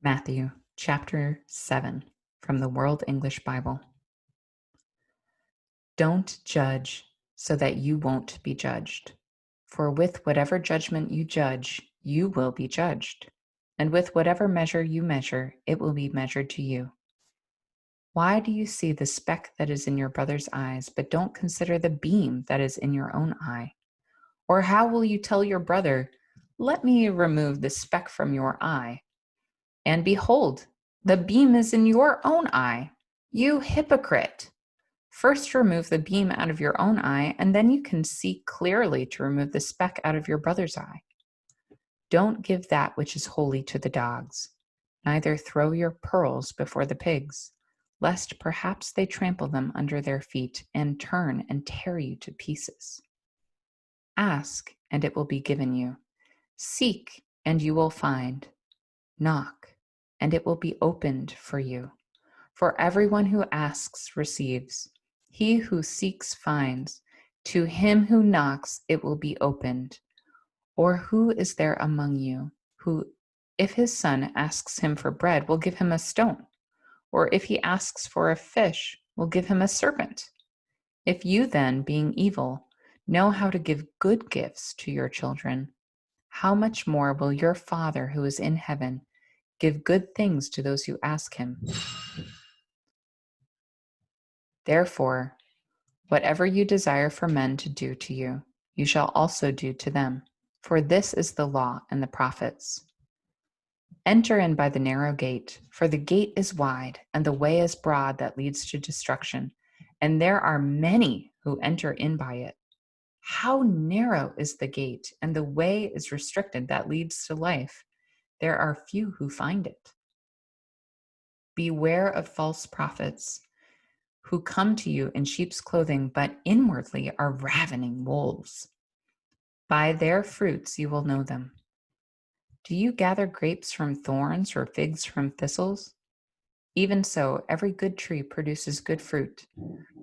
Matthew chapter 7 from the World English Bible. Don't judge so that you won't be judged. For with whatever judgment you judge, you will be judged. And with whatever measure you measure, it will be measured to you. Why do you see the speck that is in your brother's eyes, but don't consider the beam that is in your own eye? Or how will you tell your brother, "Let me remove the speck from your eye," and behold, the beam is in your own eye? You hypocrite! First remove the beam out of your own eye, and then you can see clearly to remove the speck out of your brother's eye. Don't give that which is holy to the dogs, neither throw your pearls before the pigs, lest perhaps they trample them under their feet and turn and tear you to pieces. Ask, and it will be given you. Seek, and you will find. Knock, and it will be opened for you. For everyone who asks receives. He who seeks finds. To him who knocks it will be opened. Or who is there among you who, if his son asks him for bread, will give him a stone? Or if he asks for a fish, will give him a serpent? If you then, being evil, know how to give good gifts to your children, how much more will your Father who is in heaven give good things to those who ask him? Therefore, whatever you desire for men to do to you, you shall also do to them. For this is the law and the prophets. Enter in by the narrow gate, for the gate is wide and the way is broad that leads to destruction, and there are many who enter in by it. How narrow is the gate, and the way is restricted that leads to life. There are few who find it. Beware of false prophets who come to you in sheep's clothing, but inwardly are ravening wolves. By their fruits you will know them. Do you gather grapes from thorns or figs from thistles? Even so, every good tree produces good fruit,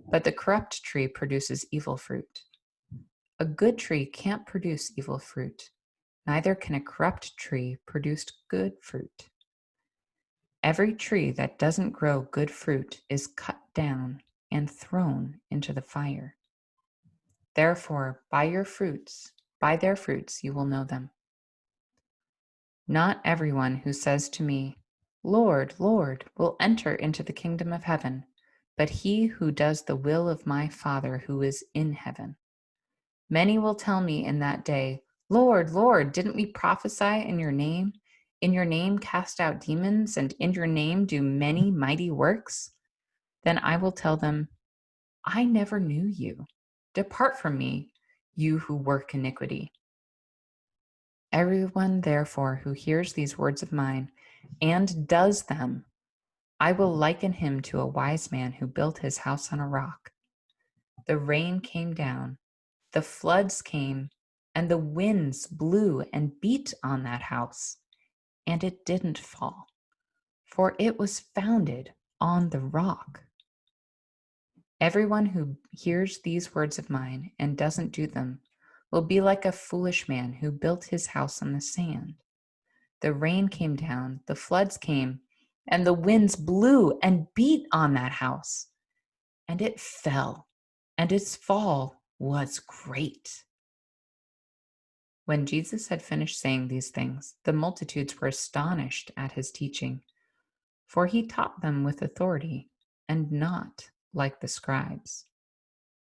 but the corrupt tree produces evil fruit. A good tree can't produce evil fruit, neither can a corrupt tree produce good fruit. Every tree that doesn't grow good fruit is cut down and thrown into the fire. Therefore, by their fruits you will know them. Not everyone who says to me, "Lord, Lord," will enter into the kingdom of heaven, but he who does the will of my Father who is in heaven. Many will tell me in that day, "Lord, Lord, didn't we prophesy in your name? In your name cast out demons, and in your name do many mighty works?" Then I will tell them, "I never knew you. Depart from me, you who work iniquity." Everyone, therefore, who hears these words of mine and does them, I will liken him to a wise man who built his house on a rock. The rain came down, the floods came, and the winds blew and beat on that house, and it didn't fall, for it was founded on the rock. Everyone who hears these words of mine and doesn't do them will be like a foolish man who built his house on the sand. The rain came down, the floods came, and the winds blew and beat on that house, and it fell, and its fall was great. When Jesus had finished saying these things, the multitudes were astonished at his teaching, for he taught them with authority and not like the scribes.